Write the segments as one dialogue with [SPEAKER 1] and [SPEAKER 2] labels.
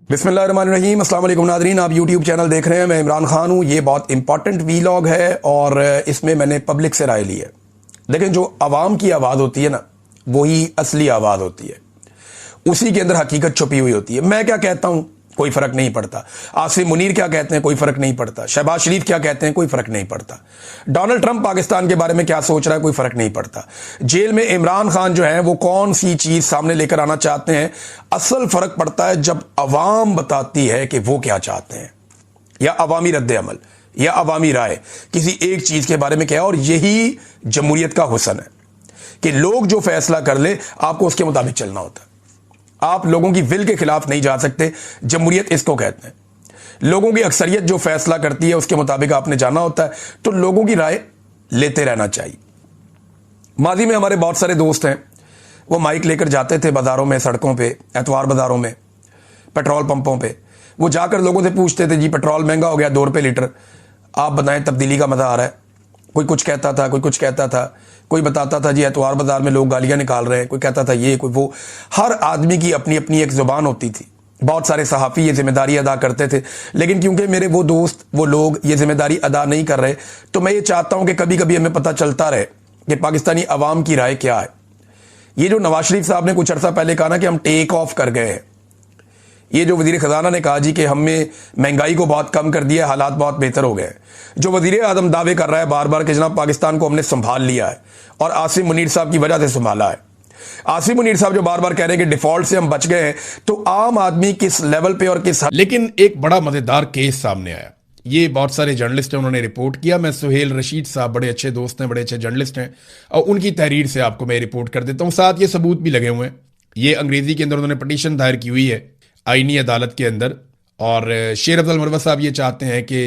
[SPEAKER 1] बिस्मिल्लाहिर्रहमानिर्रहीम। अस्सलाम वालेकुम नादरीन, आप यूट्यूब चैनल देख रहे हैं। मैं इमरान खान हूँ। ये बहुत इंपॉर्टेंट वीलॉग है और इसमें मैंने पब्लिक से राय ली है। लेकिन जो आवाम की आवाज़ होती है ना, वही असली आवाज़ होती है। उसी के अंदर हकीकत छुपी हुई होती है। मैं क्या कहता हूँ कोई फर्क नहीं पड़ता, आसिम मुनीर क्या कहते हैं कोई फर्क नहीं पड़ता, शहबाज शरीफ क्या कहते हैं कोई फर्क नहीं पड़ता, डोनाल्ड ट्रंप पाकिस्तान के बारे में क्या सोच रहा है कोई फर्क नहीं पड़ता, जेल में इमरान खान जो है वो कौन सी चीज सामने लेकर आना चाहते हैं। असल फर्क पड़ता है जब अवाम बताती है कि वो क्या चाहते हैं, या अवामी रद्द अमल या अवामी राय किसी एक चीज के बारे में क्या है। और यही जमहूरियत का हुस्न है कि लोग जो फैसला कर ले आपको उसके मुताबिक चलना होता है। आप लोगों की विल के खिलाफ नहीं जा सकते। जमहूरियत इसको कहते हैं। लोगों की अक्सरियत जो फैसला करती है उसके मुताबिक आपने जाना होता है, तो लोगों की राय लेते रहना चाहिए। माजी में हमारे बहुत सारे दोस्त हैं, वो माइक लेकर जाते थे बाजारों में, सड़कों पे, एतवार बाजारों में, पेट्रोल पंपों पे। वो जाकर लोगों से पूछते थे, जी पेट्रोल महंगा हो गया 2 रुपये लीटर, आप बताएं तब्दीली का मजा आ रहा है। कोई कुछ कहता था, कोई कुछ कहता था, कोई बताता था जी एतवार बाजार में लोग गालियां निकाल रहे हैं, कोई कहता था ये, कोई वो। हर आदमी की अपनी अपनी एक जुबान होती थी। बहुत सारे सहाफ़ी ये जिम्मेदारी अदा करते थे, लेकिन क्योंकि मेरे वो दोस्त, वो लोग ये जिम्मेदारी अदा नहीं कर रहे, तो मैं ये चाहता हूं कि कभी कभी हमें पता चलता रहे कि पाकिस्तानी अवाम की राय क्या है। ये जो नवाज शरीफ साहब ने कुछ अर्सा पहले कहा ना कि हम टेक ऑफ कर गए हैं, ये जो वजीर खजाना ने कहा जी कि हमने महंगाई को बहुत कम कर दिया, हालात बहुत बेहतर हो गए, जो वजीर आजम दावे कर रहा है बार बार कि जनाब पाकिस्तान को हमने संभाल लिया है और आसिम मुनीर साहब की वजह से संभाला है। आसिम मुनीर साहब जो बार बार कह रहे हैं कि डिफॉल्ट से हम बच गए हैं, तो आम आदमी किस लेवल पे और किस।
[SPEAKER 2] लेकिन एक बड़ा मजेदार केस सामने आया। ये बहुत सारे जर्नलिस्ट हैं, उन्होंने रिपोर्ट किया। मैं सुहेल रशीद साहब बड़े अच्छे दोस्त हैं, बड़े अच्छे जर्नलिस्ट हैं, और उनकी तहरीर से आपको मैं रिपोर्ट कर देता हूँ। साथ ये सबूत भी लगे हुए हैं। ये अंग्रेजी के अंदर उन्होंने पटिशन दायर की हुई है आईनी अदालत के अंदर, और शेर अफजल मरवत साहब ये चाहते हैं कि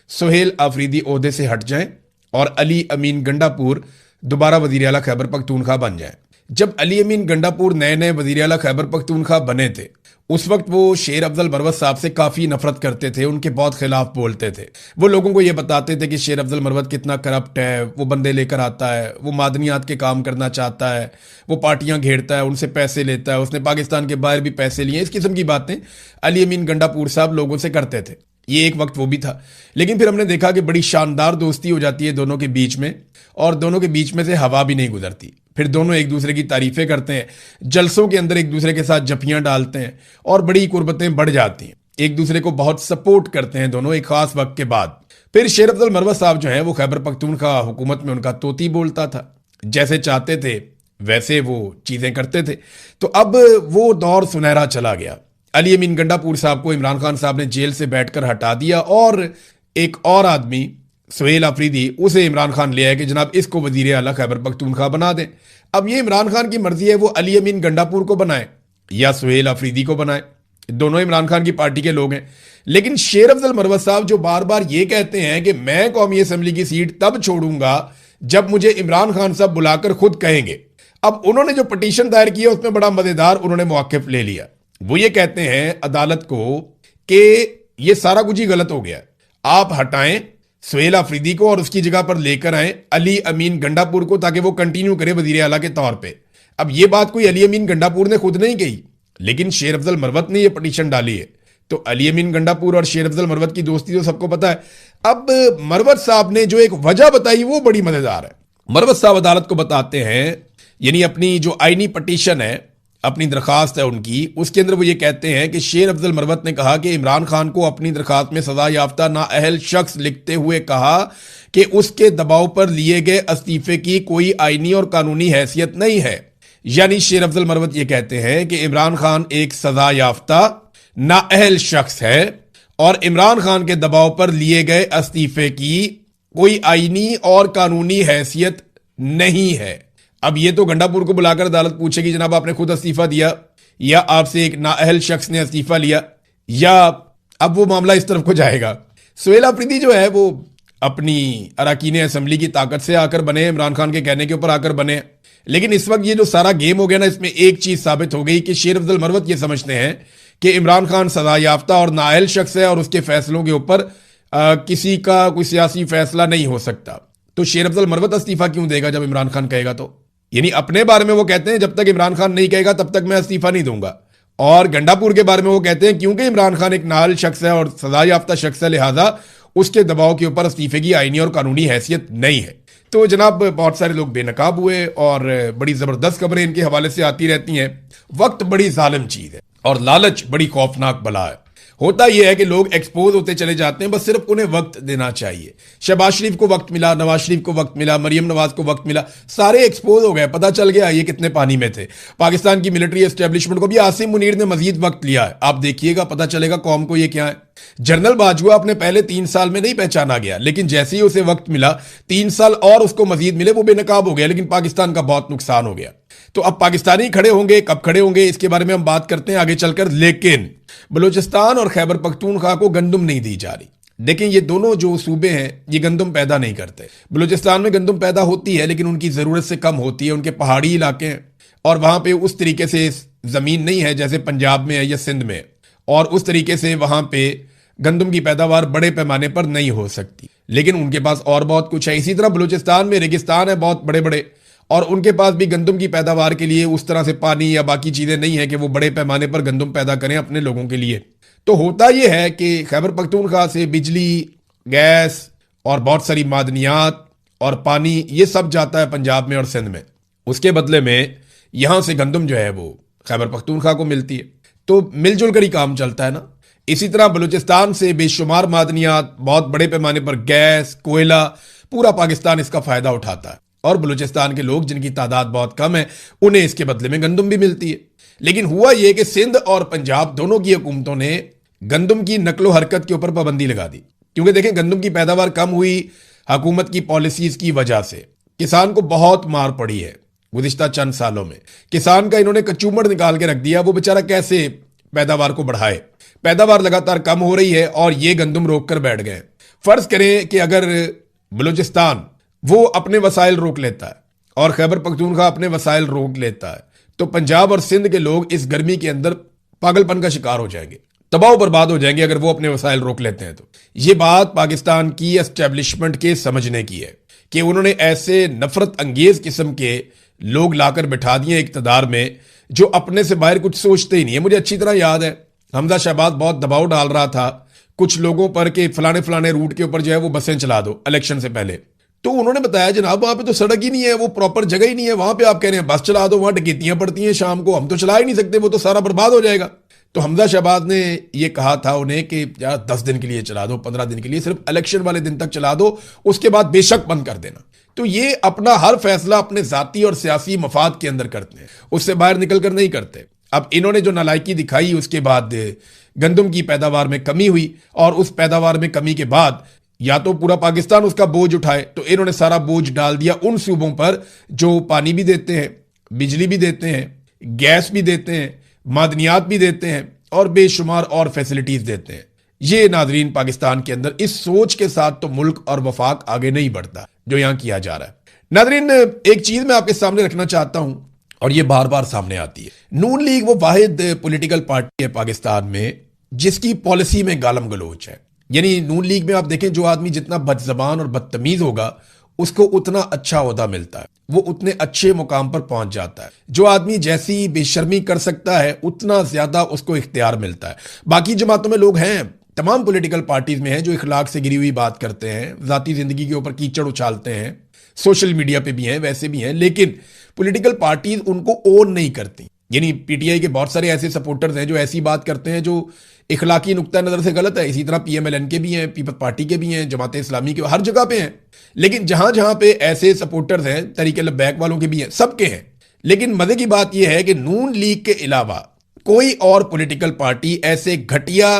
[SPEAKER 2] सुहेल आफरीदी ओहदे से हट जाएं और अली अमीन गंडापुर दोबारा वजीर आला खैबर पख्तूनख्वा बन जाएं। जब अली अमीन गंडापुर नए नए वजीर आला खैबर पख्तूनख्वा बने थे, उस वक्त वो शेर अफजल मरवत साहब से काफ़ी नफरत करते थे, उनके बहुत खिलाफ बोलते थे। वो लोगों को ये बताते थे कि शेर अफजल मरवत कितना करप्ट है, वो बंदे लेकर आता है, वो मादनियात के काम करना चाहता है, वो पार्टियां घेरता है, उनसे पैसे लेता है, उसने पाकिस्तान के बाहर भी पैसे लिए। इस किस्म की बातें अली अमीन गंडापुर साहब लोगों से करते थे। ये एक वक्त वो भी था। लेकिन फिर हमने देखा कि बड़ी शानदार दोस्ती हो जाती है दोनों के बीच में, और दोनों के बीच में से हवा भी नहीं गुजरती। फिर दोनों एक दूसरे की तारीफें करते हैं, जलसों के अंदर एक दूसरे के साथ जफियां डालते हैं, और बड़ी कुर्बतें बढ़ जाती हैं। एक दूसरे को बहुत सपोर्ट करते हैं दोनों एक खास वक्त के बाद। फिर शेर अफजल मरवत साहब जो है वो खैबर पख्तूनख्वा हुकूमत में उनका तोती बोलता था, जैसे चाहते थे वैसे वो चीजें करते थे। तो अब वो दौर सुनहरा चला गया। अली अमीन गंडापुर साहब को इमरान खान साहब ने जेल से बैठकर हटा दिया, और एक और आदमी सुहेल आफरीदी, उसे इमरान खान ले आए कि जनाब इसको वजीर आला खैबर पख्तूनख्वा बना दें। अब ये इमरान खान की मर्जी है, वो अली अमीन गंडापुर को बनाए या सुहेल आफरीदी को बनाए। दोनों इमरान खान की पार्टी के लोग हैं। लेकिन शेर अफजल मरवत साहब जो बार बार ये कहते हैं कि मैं कौमी असम्बली की सीट तब छोड़ूंगा जब मुझे इमरान खान साहब बुलाकर खुद कहेंगे। अब उन्होंने जो पटिशन दायर किया उसमें बड़ा मजेदार उन्होंने मौक़िफ़ ले लिया। वो ये कहते हैं अदालत को कि ये सारा कुछ ही गलत हो गया, आप हटाएं सुहेल आफरीदी को और उसकी जगह पर लेकर आए अली अमीन गंडापुर को, ताकि वो कंटिन्यू करे वजीर आला के तौर पे। अब ये बात कोई अली अमीन गंडापुर ने खुद नहीं कही, लेकिन शेर अफजल मरवत ने ये पटिशन डाली है। तो अली अमीन गंडापुर और शेर अफजल मरवत की दोस्ती तो सबको पता है। अब मरवत साहब ने जो एक वजह बताई वो बड़ी मजेदार है। मरवत साहब अदालत को बताते हैं, यानी अपनी जो आईनी पटिशन है, अपनी दरखास्त है उनकी, उसके अंदर वो ये कहते हैं कि शेर अफजल मरवत ने कहा कि इमरान खान को अपनी दरखास्त में सजा याफ्ता नाअहल शख्स लिखते हुए कहा कि उसके दबाव पर लिए गए इस्तीफे की कोई आईनी और कानूनी हैसियत नहीं है। यानी शेर अफजल मरवत ये कहते हैं कि इमरान खान एक सजा याफ्ता नाअहल शख्स है और इमरान खान के दबाव पर लिए गए इस्तीफे की कोई आईनी और कानूनी हैसियत नहीं है। अब ये तो गंडापुर को बुलाकर अदालत पूछेगी जनाब आपने खुद इस्तीफा दिया या आपसे एक नाअहल शख्स ने इस्तीफा लिया, या अब वो मामला इस तरफ को जाएगा। सुहेल आफरीदी जो है वो अपनी अरकान असम्बली की ताकत से आकर बने, इमरान खान के कहने के ऊपर आकर बने। लेकिन इस वक्त ये जो सारा गेम हो गया ना, इसमें एक चीज साबित हो गई कि शेर अफजल मरवत ये समझते हैं कि इमरान खान सजा याफ्ता और नाअहल शख्स है और उसके फैसलों के ऊपर किसी का कोई सियासी फैसला नहीं हो सकता। तो शेर अफजल मरवत इस्तीफा क्यों देगा जब इमरान खान कहेगा? तो यानी अपने बारे में वो कहते हैं जब तक इमरान खान नहीं कहेगा तब तक मैं इस्तीफा नहीं दूंगा, और गंडापुर के बारे में वो कहते हैं क्योंकि इमरान खान एक नाअहल शख्स है और सजा याफ्ता शख्स है, लिहाजा उसके दबाव के ऊपर इस्तीफे की आईनी और कानूनी हैसियत नहीं है। तो जनाब बहुत सारे लोग बेनकाब हुए और बड़ी जबरदस्त खबरें इनके हवाले से आती रहती हैं। वक्त बड़ी जालिम चीज है और लालच बड़ी खौफनाक बला है। होता यह है कि लोग एक्सपोज होते चले जाते हैं, बस सिर्फ उन्हें वक्त देना चाहिए। शहबाज शरीफ को वक्त मिला, नवाज शरीफ को वक्त मिला, मरियम नवाज को वक्त मिला, सारे एक्सपोज हो गए, पता चल गया ये कितने पानी में थे। पाकिस्तान की मिलिट्री एस्टेब्लिशमेंट को भी आसिम मुनीर ने मजीद वक्त लिया है, आप देखिएगा पता चलेगा कौम को ये क्या है। जनरल बाजवा अपने पहले 3 साल में नहीं पहचाना गया, लेकिन जैसे ही उसे वक्त मिला 3 साल और उसको मजीद मिले, वो बेनकाब हो गया, लेकिन पाकिस्तान का बहुत नुकसान हो गया। तो अब पाकिस्तानी खड़े होंगे, कब खड़े होंगे इसके बारे में हम बात करते हैं आगे चलकर। लेकिन बलूचिस्तान और खैबर पख्तूनख्वा को गंदम नहीं दी जा रही। देखें ये दोनों जो सूबे हैं ये गंदम पैदा नहीं करते। बलूचिस्तान में गंदम पैदा होती है लेकिन उनकी जरूरत से कम होती है, उनके पहाड़ी इलाके हैं और वहां पे उस तरीके से जमीन नहीं है जैसे पंजाब में है या सिंध में, और उस तरीके से वहां पे गंदम की पैदावार बड़े पैमाने पर नहीं हो सकती। लेकिन उनके पास और बहुत कुछ है। इसी तरह बलूचिस्तान में रेगिस्तान है बहुत बड़े बड़े, और उनके पास भी गंदम की पैदावार के लिए उस तरह से पानी या बाकी चीजें नहीं है कि वो बड़े पैमाने पर गंदम पैदा करें अपने लोगों के लिए। तो होता यह है कि खैबर पख्तूनख्वा से बिजली, गैस और बहुत सारी मादनियात और पानी ये सब जाता है पंजाब में और सिंध में। उसके बदले में यहां से गंदम जो है वो खैबर पख्तूनख्वा को मिलती है, तो मिलजुल कर ही काम चलता है ना। इसी तरह बलूचिस्तान से बेशुमार मादनियात, बहुत बड़े पैमाने पर गैस, कोयला, पूरा पाकिस्तान इसका फायदा उठाता है और बलूचिस्तान के लोग जिनकी तादाद बहुत कम है उन्हें इसके बदले में गंदम भी मिलती है। लेकिन हुआ यह कि सिंध और पंजाब दोनों की हुकूमतों ने गंदम की नकलो हरकत के ऊपर पाबंदी लगा दी, क्योंकि देखें गंदम की पैदावार कम हुई हुकूमत की पॉलिसीज की वजह से। किसान को बहुत मार पड़ी है गुज़िश्ता चंद सालों में। किसान का इन्होंने कचूमड़ निकाल के रख दिया, वो बेचारा कैसे पैदावार को बढ़ाए। पैदावार लगातार कम हो रही है और ये गंदम रोक कर बैठ गए। फर्ज करें कि अगर बलूचिस्तान वो अपने वसाइल रोक लेता है और खैबर पख्तूनख्वा अपने वसाइल रोक लेता है, तो पंजाब और सिंध के लोग इस गर्मी के अंदर पागलपन का शिकार हो जाएंगे, तबाह बर्बाद हो जाएंगे अगर वो अपने वसाइल रोक लेते हैं। तो ये बात पाकिस्तान की एस्टेब्लिशमेंट के समझने की है कि उन्होंने ऐसे नफरत अंगेज किस्म के लोग लाकर बिठा दिए इक्तदार में जो अपने से बाहर कुछ सोचते ही नहीं है। मुझे अच्छी तरह याद है हमजा शहबाज बहुत दबाव डाल रहा था कुछ लोगों पर कि फलाने फलाने रूट के ऊपर जो है वो बसें चला दो इलेक्शन से पहले। तो उन्होंने बताया जनाब वहां पे तो सड़क ही नहीं है, वो प्रॉपर जगह ही नहीं है, वहां पे आप कह रहे हैं बस चला दो, वहां डकैतियां पड़ती हैं शाम को, हम तो चला ही नहीं सकते, वो तो सारा बर्बाद हो जाएगा। तो हमजा शहबाज ने ये कहा था उन्हें कि यार 10 दिन के लिए चला दो, 15 दिन के लिए, सिर्फ इलेक्शन वाले दिन तक चला दो, उसके बाद बेशक बंद कर देना। तो ये अपना हर फैसला अपने जाती और सियासी मफाद के अंदर करते हैं, उससे बाहर निकल कर नहीं करते। अब इन्होंने जो नालायकी दिखाई उसके बाद गंदम की पैदावार में कमी हुई और उस पैदावार में कमी के बाद या तो पूरा पाकिस्तान उसका बोझ उठाए, तो इन्होंने सारा बोझ डाल दिया उन सूबों पर जो पानी भी देते हैं, बिजली भी देते हैं, गैस भी देते हैं, मादनियात भी देते हैं और बेशुमार और फैसिलिटीज देते हैं। ये नाजरीन पाकिस्तान के अंदर इस सोच के साथ तो मुल्क और वफाक आगे नहीं बढ़ता जो यहां किया जा रहा है। नाजरीन एक चीज मैं आपके सामने रखना चाहता हूं और ये बार बार सामने आती है। नून लीग वो वाहिद पॉलिटिकल पार्टी है पाकिस्तान में जिसकी पॉलिसी में गालम गलोच है। यानी नून लीग में आप देखें जो आदमी जितना बदजबान और बदतमीज होगा उसको उतना अच्छा ओहदा मिलता है, वो उतने अच्छे मुकाम पर पहुंच जाता है। जो आदमी जैसी बेशर्मी कर सकता है उतना ज्यादा उसको इख्तियार मिलता है। बाकी जमातों में लोग हैं, तमाम पॉलिटिकल पार्टीज में हैं जो इखलाक से गिरी हुई बात करते हैं, जाती जिंदगी के ऊपर कीचड़ उछालते हैं, सोशल मीडिया पे भी हैं, वैसे भी हैं, लेकिन पॉलिटिकल पार्टीज उनको ओन नहीं करती। यानी पीटीआई के बहुत सारे ऐसे सपोर्टर्स हैं जो ऐसी बात करते हैं जो इखलाकी नुक्ता नजर से गलत है। इसी तरह पीएमएलएन के भी हैं, पीपल्स पार्टी के भी हैं, जमात इस्लामी के, हर जगह पे हैं। लेकिन जहां जहां पे ऐसे सपोर्टर्स हैं, तरीके लब्बैक वालों के भी हैं, सबके हैं। लेकिन मजे की बात यह है कि नून लीग के अलावा कोई और पॉलिटिकल पार्टी ऐसे घटिया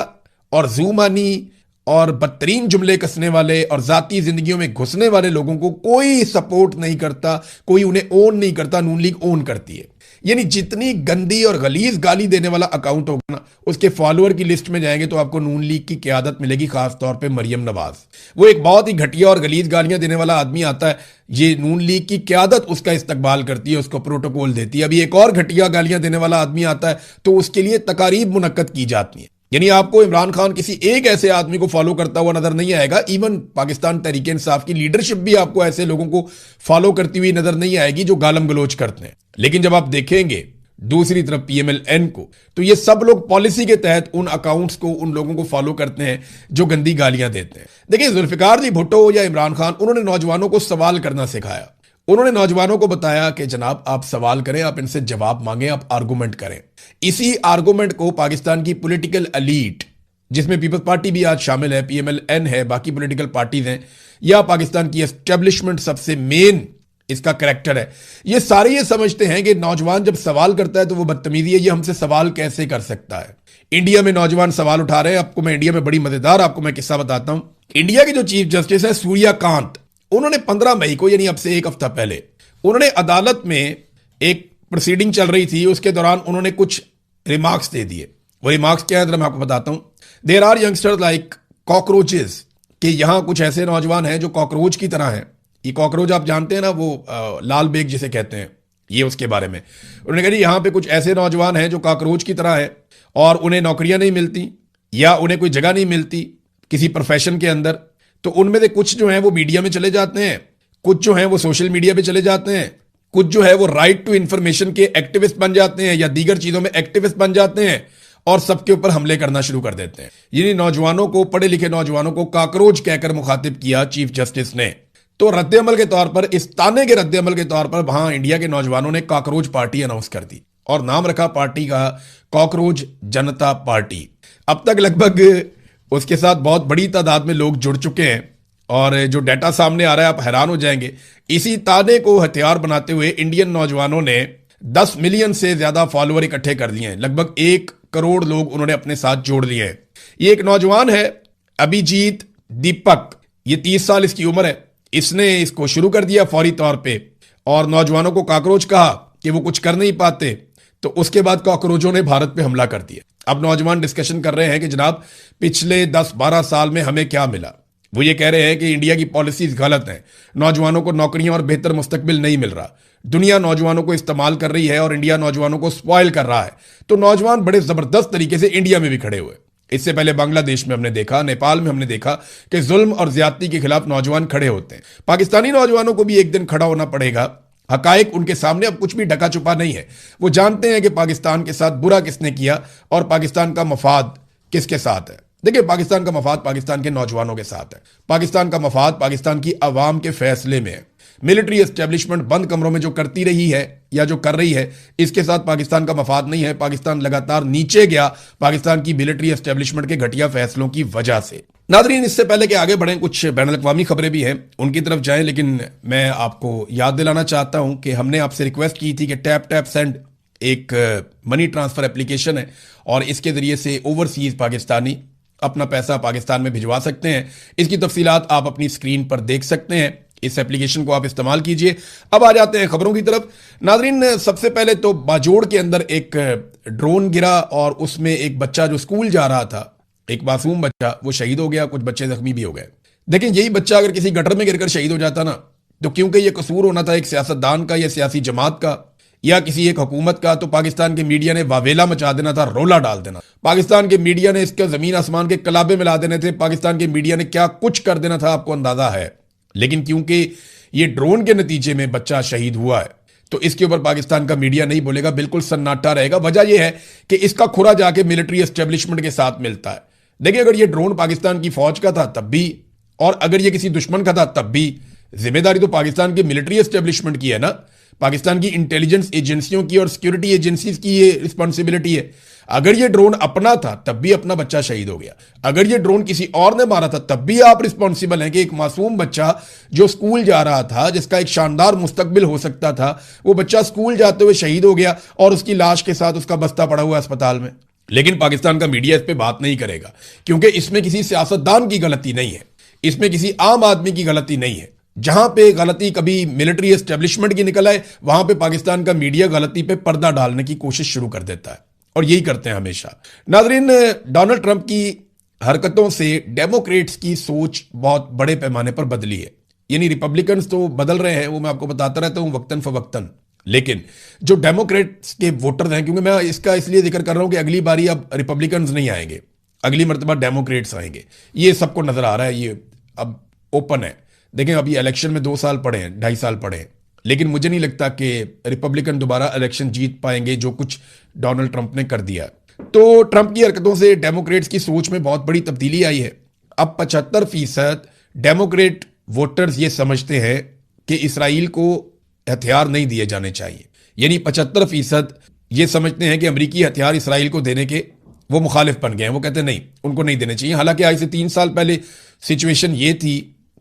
[SPEAKER 2] और जूमानी और बदतरीन जुमले कसने वाले और जाती जिंदगियों में घुसने वाले लोगों को कोई सपोर्ट नहीं करता, कोई उन्हें ओन नहीं करता। नून लीग ओन करती है। यानी जितनी गंदी और गलीज गाली देने वाला अकाउंट होगा ना, उसके फॉलोअर की लिस्ट में जाएंगे तो आपको नून लीग की क़यादत मिलेगी, खास तौर पे मरियम नवाज। वो एक बहुत ही घटिया और गलीज गालियां देने वाला आदमी आता है, ये नून लीग की क़यादत उसका इस्तकबाल करती है, उसको प्रोटोकॉल देती है। अभी एक और घटिया गालियां देने वाला आदमी आता है तो उसके लिए तकारीब मुनक्कद की जाती है। यानी आपको इमरान खान किसी एक ऐसे आदमी को फॉलो करता हुआ नजर नहीं आएगा, इवन पाकिस्तान तहरीक इंसाफ की लीडरशिप भी आपको ऐसे लोगों को फॉलो करती हुई नजर नहीं आएगी जो गालम गलोच करते हैं। लेकिन जब आप देखेंगे दूसरी तरफ पीएमएल-एन को। तो ये सब लोग पॉलिसी के तहत उन अकाउंट्स को, उन लोगों को फॉलो करते हैं जो गंदी गालियां देते हैं। देखिए, जुल्फिकार जी भुट्टो या इमरान खान, उन्होंने नौजवानों को सवाल करना सिखाया। उन्होंने नौजवानों को बताया कि जनाब आप सवाल करें, आप इनसे जवाब मांगें, आप आर्गुमेंट करें। इसी आर्गुमेंट को पाकिस्तान की पॉलिटिकल एलीट, जिसमें पीपल्स पार्टी भी आज शामिल है, पीएमएल-एन है, बाकी पॉलिटिकल पार्टीज हैं, या पाकिस्तान की एस्टेब्लिशमेंट सबसे मेन इसका करैक्टर है, ये सारे ये समझते हैं कि नौजवान जब सवाल करता है तो वो बदतमीजी है, ये हमसे सवाल कैसे कर सकता है। इंडिया में नौजवान सवाल उठा रहे हैं। आपको मैं इंडिया में बड़ी मजेदार आपको मैं किस्सा बताता हूं। इंडिया के जो चीफ जस्टिस है सूर्यकांत, उन्होंने 15 मई को, यानी अब से एक हफ्ता पहले, उन्होंने अदालत में एक प्रोसीडिंग चल रही थी, उसके दौरान उन्होंने कुछ रिमार्क्स दे दिए। वो रिमार्क्स क्या है, मैं आपको बताता हूं। There are youngsters like cockroaches, कि यहां कुछ ऐसे नौजवान हैं जो कॉकरोच की तरह हैं। ये कॉकरोच आप जानते हैं ना, वो लाल बेग जिसे कहते हैं, ये उसके बारे में उन्होंने कहा, यहां पे कुछ ऐसे नौजवान हैं जो कॉकरोच की तरह है और उन्हें नौकरियां नहीं मिलती या उन्हें कोई जगह नहीं मिलती किसी प्रोफेशन के अंदर। तो उनमें से कुछ जो है वो मीडिया में चले जाते हैं, कुछ जो है वो सोशल मीडिया पे चले जाते हैं, कुछ जो है वो राइट टू इंफॉर्मेशन के एक्टिविस्ट बन जाते हैं या दीगर चीजों में एक्टिविस्ट बन जाते हैं और सबके ऊपर हमले करना शुरू कर देते हैं। यानी नौजवानों को, पढ़े लिखे नौजवानों को कॉकरोच कहकर मुखातिब किया चीफ जस्टिस ने। तो रद्दअमल के तौर पर, इस ताने के रद्दअमल के तौर पर, वहां इंडिया के नौजवानों ने कॉकरोच पार्टी अनाउंस कर दी और नाम रखा पार्टी का कॉकरोच जनता पार्टी। अब तक लगभग उसके साथ बहुत बड़ी तादाद में लोग जुड़ चुके हैं और जो डाटा सामने आ रहा है आप हैरान हो जाएंगे। इसी ताने को हथियार बनाते हुए इंडियन नौजवानों ने 10 मिलियन से ज्यादा फॉलोअर इकट्ठे कर लिए हैं। लगभग 1 करोड़ लोग उन्होंने अपने साथ जोड़ लिए हैं। ये एक नौजवान है अभिजीत दीपक, ये 30 साल इसकी उम्र है। इसने इसको शुरू कर दिया फौरी तौर पे और नौजवानों को कॉकरोच कहा कि वो कुछ कर नहीं पाते। तो उसके बाद कॉकरोचों ने भारत पे हमला कर दिया। अब नौजवान डिस्कशन कर रहे हैं कि जनाब पिछले 10-12 साल में हमें क्या मिला। वो ये कह रहे हैं कि इंडिया की पॉलिसीज गलत हैं, नौजवानों को नौकरियां और बेहतर मुस्तकबिल नहीं मिल रहा, दुनिया नौजवानों को इस्तेमाल कर रही है और इंडिया नौजवानों को स्पॉइल कर रहा है। तो नौजवान बड़े जबरदस्त तरीके से इंडिया में भी खड़े हुए। इससे पहले बांग्लादेश में हमने देखा, नेपाल में हमने देखा कि जुल्म और ज्यादती के खिलाफ नौजवान खड़े होते हैं। पाकिस्तानी नौजवानों को भी एक दिन खड़ा होना पड़ेगा। हकायक उनके सामने, अब कुछ भी ढका छुपा नहीं है। वो जानते हैं कि पाकिस्तान के साथ बुरा किसने किया और पाकिस्तान का मफाद किसके साथ है। देखिए, पाकिस्तान का मफाद पाकिस्तान के नौजवानों के साथ है। पाकिस्तान का मफाद पाकिस्तान की आवाम के फैसले में है। मिलिट्री एस्टेब्लिशमेंट बंद कमरों में जो करती रही है या जो कर रही है, इसके साथ पाकिस्तान का मफाद नहीं है। पाकिस्तान लगातार नीचे गया पाकिस्तान की मिलिट्री एस्टेब्लिशमेंट के घटिया फैसलों की वजह से। नादरीन, इससे पहले कि आगे बढ़ें, कुछ बैनुल-अक़वामी खबरें भी हैं, उनकी तरफ जाएं। लेकिन मैं आपको याद दिलाना चाहता हूं कि हमने आपसे रिक्वेस्ट की थी कि टैप टैप सेंड एक मनी ट्रांसफर एप्लीकेशन है और इसके जरिए से ओवरसीज पाकिस्तानी अपना पैसा पाकिस्तान में भिजवा सकते हैं। इसकी तफसीलात आप अपनी स्क्रीन पर देख सकते हैं। इस एप्लीकेशन को आप इस्तेमाल कीजिए। अब आ जाते हैं खबरों की तरफ। नाजरीन, सबसे पहले तो बाजोड़ के अंदर एक ड्रोन गिरा और उसमें एक बच्चा जो स्कूल जा रहा था, एक मासूम बच्चा, वो शहीद हो गया। कुछ बच्चे जख्मी भी हो गए। देखिए, यही बच्चा अगर किसी गटर में गिरकर शहीद हो जाता ना, तो क्योंकि यह कसूर होना था एक सियासतदान का या सियासी जमात का या किसी एक हुकूमत का, तो पाकिस्तान के मीडिया ने वावेला मचा देना था, रोला डाल देना। पाकिस्तान के मीडिया ने इसके जमीन आसमान के कलाबे मिला देने थे। पाकिस्तान के मीडिया ने क्या कुछ कर देना था, आपको अंदाजा है। लेकिन क्योंकि ये ड्रोन के नतीजे में बच्चा शहीद हुआ है, तो इसके ऊपर पाकिस्तान का मीडिया नहीं बोलेगा, बिल्कुल सन्नाटा रहेगा। वजह यह है कि इसका खुरा जाके मिलिट्री एस्टेब्लिशमेंट के साथ मिलता है। देखिए, अगर ये ड्रोन पाकिस्तान की फौज का था तब भी, और अगर ये किसी दुश्मन का था तब भी, जिम्मेदारी तो पाकिस्तान की मिलिट्री एस्टेब्लिशमेंट की है ना, पाकिस्तान की इंटेलिजेंस एजेंसियों की और सिक्योरिटी एजेंसीज की ये रिस्पॉन्सिबिलिटी है। अगर ये ड्रोन अपना था तब भी अपना बच्चा शहीद हो गया। अगर ये ड्रोन किसी और ने मारा था तब भी आप रिस्पॉन्सिबल हैं कि एक मासूम बच्चा जो स्कूल जा रहा था, जिसका एक शानदार मुस्तकबिल हो सकता था, वो बच्चा स्कूल जाते हुए शहीद हो गया और उसकी लाश के साथ उसका बस्ता पड़ा हुआ अस्पताल में। लेकिन पाकिस्तान का मीडिया इस पर बात नहीं करेगा, क्योंकि इसमें किसी सियासतदान की गलती नहीं है, इसमें किसी आम आदमी की गलती नहीं है। जहां पे गलती कभी मिलिट्री एस्टेब्लिशमेंट की निकल आए, वहां पे पाकिस्तान का मीडिया गलती पे पर्दा डालने की कोशिश शुरू कर देता है, और यही करते हैं हमेशा। नाजरीन, डोनाल्ड ट्रंप की हरकतों से डेमोक्रेट्स की सोच बहुत बड़े पैमाने पर बदली है। यानी रिपब्लिकन्स तो बदल रहे हैं, वो मैं आपको बताता रहता हूं वक्तन फवक्तन, लेकिन जो डेमोक्रेट्स के वोटर हैं, क्योंकि मैं इसका इसलिए जिक्र कर रहा हूं कि अगली बारी अब रिपब्लिकन्स नहीं आएंगे, अगली मरतबा डेमोक्रेट्स आएंगे, ये सबको नजर आ रहा है, ये अब ओपन है। देखें, अभी इलेक्शन में 2 साल पड़े हैं, 2.5 साल पड़े हैं, लेकिन मुझे नहीं लगता कि रिपब्लिकन दोबारा इलेक्शन जीत पाएंगे जो कुछ डोनाल्ड ट्रंप ने कर दिया। तो ट्रंप की हरकतों से डेमोक्रेट्स की सोच में बहुत बड़ी तब्दीली आई है। अब 75% डेमोक्रेट वोटर्स ये समझते हैं कि इसराइल को हथियार नहीं दिए जाने चाहिए, यानी 75% ये समझते हैं कि अमेरिकी हथियार इसराइल को देने के वो मुखालिफ बन गए हैं। वो कहते हैं नहीं, उनको नहीं देने चाहिए। हालांकि आज से 3 साल पहले सिचुएशन ये थी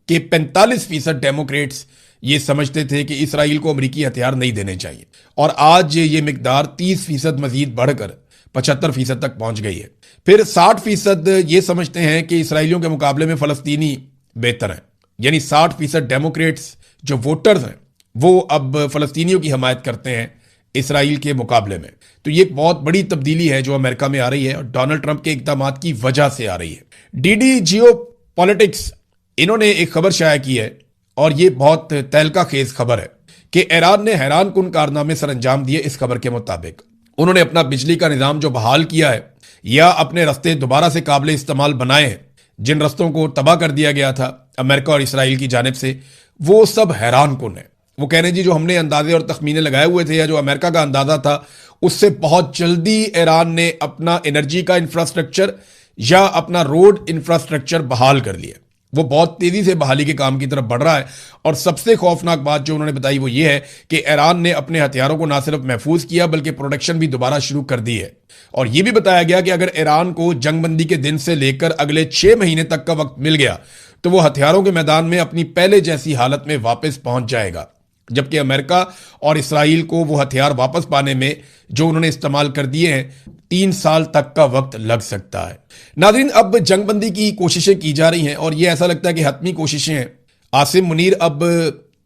[SPEAKER 2] कि 45% डेमोक्रेट्स ये समझते थे कि इसराइल को अमेरिकी हथियार नहीं देने चाहिए, और आज ये मिकदार 30% मजीद बढ़कर 75% तक पहुंच गई है। फिर 60% ये समझते हैं कि इसराइलियों के मुकाबले में फलस्तीनी बेहतर हैं, यानी 60% डेमोक्रेट्स जो वोटर्स हैं वो अब फलस्तीनियों की हमायत करते हैं इसराइल के मुकाबले में। तो ये एक बहुत बड़ी तब्दीली है जो अमेरिका में आ रही है और डोनाल्ड ट्रंप के इकदाम की वजह से आ रही है। डीडी जियो पॉलिटिक्स इन्होंने एक खबर शाया की है, और ये बहुत तहलका खेज खबर है कि ईरान ने हैरान कुन कारनामे सर अंजाम दिए। इस खबर के मुताबिक उन्होंने अपना बिजली का निज़ाम जो बहाल किया है या अपने रस्ते दोबारा से काबिल इस्तेमाल बनाए हैं, जिन रस्तों को तबाह कर दिया गया था अमेरिका और इसराइल की जानिब से, वो सब हैरान कुन है। वो कह रहे हैं जी जो हमने अंदाजे और तखमीने लगाए हुए थे या जो अमेरिका का अंदाजा था, उससे बहुत जल्दी ईरान ने अपना एनर्जी का इंफ्रास्ट्रक्चर या अपना रोड इंफ्रास्ट्रक्चर बहाल कर लिया। वो बहुत तेजी से बहाली के काम की तरफ बढ़ रहा है। और सबसे खौफनाक बात जो उन्होंने बताई वो ये है कि ईरान ने अपने हथियारों को ना सिर्फ महफूज किया बल्कि प्रोडक्शन भी दोबारा शुरू कर दी है। और यह भी बताया गया कि अगर ईरान को जंगबंदी के दिन से लेकर अगले 6 महीने तक का वक्त मिल गया तो वो हथियारों के मैदान में अपनी पहले जैसी हालत में वापस पहुंच जाएगा, जबकि अमेरिका और इसराइल को वो हथियार वापस पाने में जो उन्होंने इस्तेमाल कर दिए हैं 3 साल तक का वक्त लग सकता है। नाज़रीन, अब जंगबंदी की कोशिशें की जा रही हैं और ये ऐसा लगता है कि हतमी कोशिशें हैं। आसिम मुनीर अब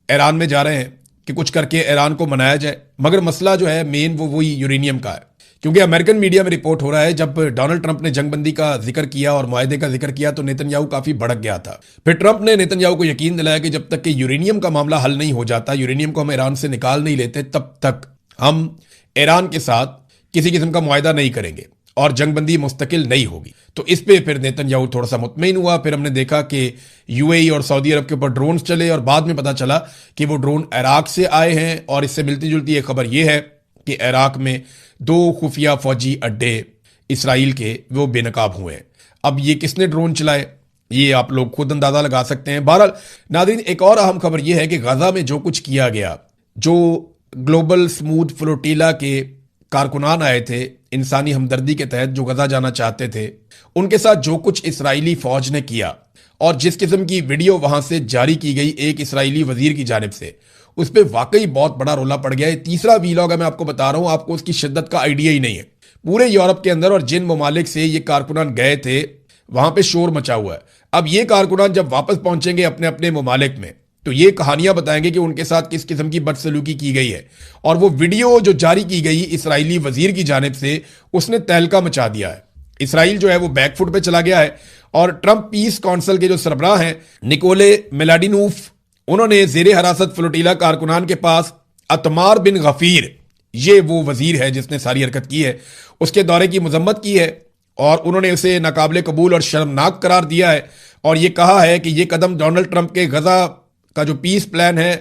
[SPEAKER 2] ईरान में जा रहे हैं कि कुछ करके ईरान को मनाया जाए, मगर मसला जो है मेन वो वही यूरेनियम का है। क्योंकि अमेरिकन मीडिया में रिपोर्ट हो रहा है जब डोनाल्ड ट्रंप ने जंगबंदी का जिक्र किया और मुआहदे का जिक्र किया तो नेतन्याहू काफी भड़क गया था। फिर ट्रंप ने नेतन्याहू को यकीन दिलाया कि जब तक कि यूरेनियम का मामला हल नहीं हो जाता, यूरेनियम को हम ईरान से निकाल नहीं लेते, तब तक हम ईरान के साथ किसी किस्म का मुआहदा नहीं करेंगे और जंगबंदी मुस्तकिल नहीं होगी। तो इस पे फिर नेतन्याहू थोड़ा सा मुतमईन हुआ। फिर हमने देखा कि यूएई और सऊदी अरब के ऊपर ड्रोन चले और बाद में पता चला कि वो ड्रोन इराक से आए हैं। और इससे मिलती जुलती एक खबर यह है कि इराक में 2 खुफिया फौजी अड्डे इसराइल के वो बेनकाब हुए हैं। अब ये किसने ड्रोन चलाए ये आप लोग खुद अंदाजा लगा सकते हैं। बहरहाल नाज़रीन, एक और अहम खबर यह है कि गाजा में जो कुछ किया गया, जो ग्लोबल स्मूथ फ्लोटीला के कारकुनान आए थे इंसानी हमदर्दी के तहत जो गजा जाना चाहते थे, उनके साथ जो कुछ इसराइली फौज ने किया और जिस किस्म की वीडियो वहां से जारी की गई एक इसराइली वजीर की जानिब से, उस पर वाकई बहुत बड़ा रोला पड़ गया है। तीसरा वीलॉग है, मैं आपको बता रहा हूं, आपको उसकी शिद्दत का आइडिया ही नहीं है। पूरे यूरोप के अंदर और जिन ममालिक से ये कारकुनान गए थे वहां पे शोर मचा हुआ है। अब ये कारकुनान जब वापस पहुंचेंगे अपने अपने ममालिक में तो ये कहानियां बताएंगे कि उनके साथ किस किस्म की बदसलूकी की गई है। और वो वीडियो जो जारी की गई इसराइली वजीर की जानिब से, उसने तहलका मचा दिया है। इसराइल जो है वो बैकफुट पे चला गया है और ट्रंप पीस काउंसिल के जो सरबराह हैं निकोले मेलाडिनोफ, उन्होंने जेरे हरासत फ्लोटीला कारकुनान के पास अतमार बिन गफीर, ये वो वजीर है जिसने सारी हरकत की है, उसके दौरे की मजम्मत की है और उन्होंने उसे नाकाबिले कबूल और शर्मनाक करार दिया है। और ये कहा है कि ये कदम डोनाल्ड ट्रंप के गजा का जो पीस प्लान है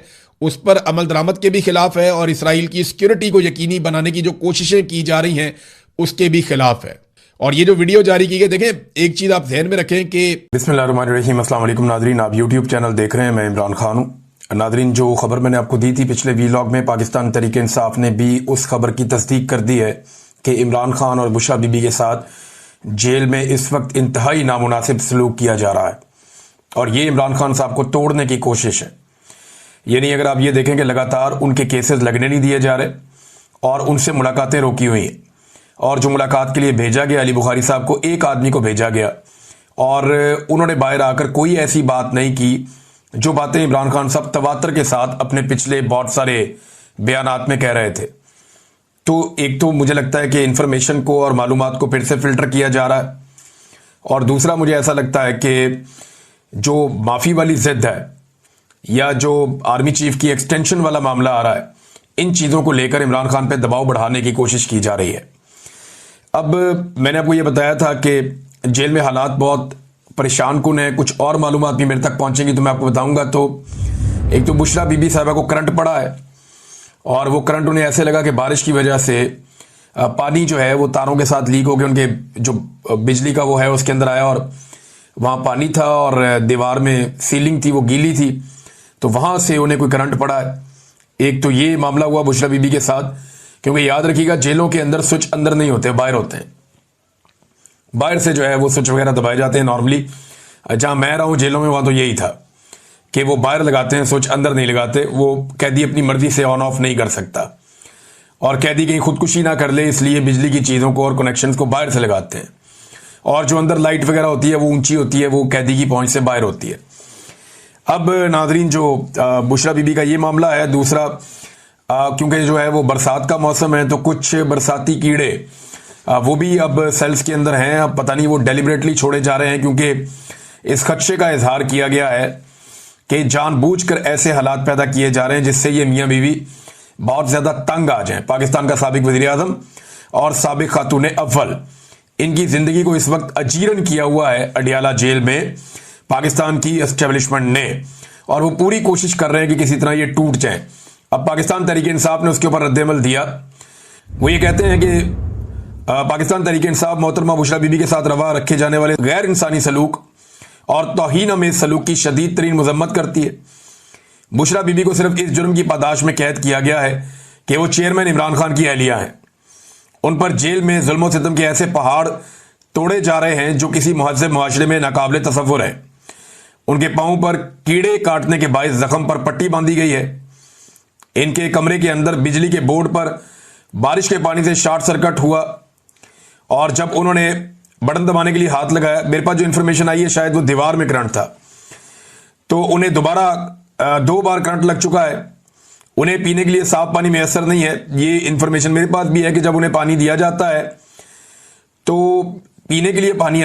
[SPEAKER 2] उस पर अमल दरामद के भी खिलाफ है और इसराइल की सिक्योरिटी को यकीनी बनाने की जो कोशिशें की जा रही हैं उसके भी खिलाफ है। और ये जो वीडियो जारी की गई, देखें एक चीज आप ध्यान में रखें कि
[SPEAKER 1] बिस्मिल्लाहिर्रहमानिर्रहीम, अस्सलाम वालेकुम नादरीन, आप यूट्यूब चैनल देख रहे हैं, मैं इमरान खान हूं। नादरीन, जो खबर मैंने आपको दी थी पिछले वीलॉग में, पाकिस्तान तहरीक इंसाफ ने भी उस खबर की तस्दीक कर दी है कि इमरान खान और बुशरा बीबी के साथ जेल में इस वक्त इंतहाई नामुनासिब सलूक किया जा रहा है और ये इमरान खान साहब को तोड़ने की कोशिश है। यानी अगर आप ये देखें कि लगातार उनके केसेस लगने नहीं दिए जा रहे और उनसे मुलाकातें रोकी हुई हैं और जो मुलाकात के लिए भेजा गया अली बुखारी साहब को, एक आदमी को भेजा गया और उन्होंने बाहर आकर कोई ऐसी बात नहीं की जो बातें इमरान खान साहब तवातर के साथ अपने पिछले बहुत सारे बयानात में कह रहे थे। तो एक तो मुझे लगता है कि इंफॉर्मेशन को और मालूमात को फिर से फिल्टर किया जा रहा है और दूसरा मुझे ऐसा लगता है कि जो माफी वाली जिद है या जो आर्मी चीफ की एक्सटेंशन वाला मामला आ रहा है, इन चीजों को लेकर इमरान खान पे दबाव बढ़ाने की कोशिश की जा रही है। अब मैंने आपको यह बताया था कि जेल में हालात बहुत परेशान कुन है, कुछ और मालूमात भी मेरे तक पहुंचेंगी तो मैं आपको बताऊंगा। तो एक तो बुशरा बीबी साहिबा को करंट पड़ा है और वो करंट उन्हें ऐसे लगा कि बारिश की वजह से पानी जो है वो तारों के साथ लीक हो गया, उनके जो बिजली का वो है उसके अंदर आया और वहाँ पानी था और दीवार में सीलिंग थी वो गीली थी, तो वहाँ से उन्हें कोई करंट पड़ा है। एक तो ये मामला हुआ बुशरा बीबी के साथ, क्योंकि याद रखिएगा जेलों के अंदर स्विच अंदर नहीं होते, बाहर होते हैं। बाहर से जो है वो स्विच वगैरह दबाए जाते हैं। नॉर्मली जहाँ मैं रहा हूँ जेलों में वहाँ तो यही था कि वो बाहर लगाते हैं, स्विच अंदर नहीं लगाते। वो कैदी अपनी मर्जी से ऑन ऑफ नहीं कर सकता और कैदी कहीं खुदकुशी ना कर ले, इसलिए बिजली की चीज़ों को और कनेक्शंस को बाहर से लगाते हैं। और जो अंदर लाइट वगैरह होती है वो ऊंची होती है, वो कैदी की पहुंच से बाहर होती है। अब नाजरीन जो बुशरा बीबी का ये मामला है, दूसरा क्योंकि जो है वो बरसात का मौसम है तो कुछ बरसाती कीड़े वो भी अब सेल्स के अंदर हैं। अब पता नहीं वो डेलिबरेटली छोड़े जा रहे हैं, क्योंकि इस खदशे का इजहार किया गया है कि जानबूझकर ऐसे हालात पैदा किए जा रहे हैं जिससे ये मियाँ बीवी बहुत ज्यादा तंग आ जाएं। पाकिस्तान का साबिक वज़ीर आज़म और साबिक खातून अव्वल, इनकी जिंदगी को इस वक्त अजीरन किया हुआ है अडियाला जेल में पाकिस्तान की एस्टेब्लिशमेंट ने, और वो पूरी कोशिश कर रहे हैं कि किसी तरह ये टूट जाए। अब पाकिस्तान तहरीक इंसाफ ने उसके ऊपर रद्द-ए-अमल दिया। वो ये कहते हैं कि पाकिस्तान तहरीक इंसाफ मोहतरमा बुशरा बीबी के साथ रवा रखे जाने वाले गैर इंसानी सलूक और तौहीन अमेज सलूक की शदीद तरीन मजम्मत करती है। बुशरा बीबी को सिर्फ इस जुर्म की पादाश में कैद किया गया है कि वो चेयरमैन इमरान खान की अहलिया हैं। उन पर जेल में जुल्म सितम के ऐसे पहाड़ तोड़े जा रहे हैं जो किसी मुहज़्ज़ब मुआशरे में नाकाबिले तसव्वुर है। उनके पांव पर कीड़े काटने के बायस जख्म पर पट्टी बांधी गई है। इनके कमरे के अंदर बिजली के बोर्ड पर बारिश के पानी से शॉर्ट सर्किट हुआ और जब उन्होंने बटन दबाने के लिए हाथ लगाया, मेरे पास जो इंफॉर्मेशन आई है शायद वो दीवार में करंट था, तो उन्हें दोबारा 2 बार करंट लग चुका है। उन्हें पीने के लिए साफ पानी मैसर नहीं है। ये इंफॉर्मेशन मेरे पास भी है कि जब उन्हें पानी दिया जाता है तो पीने के लिए पानी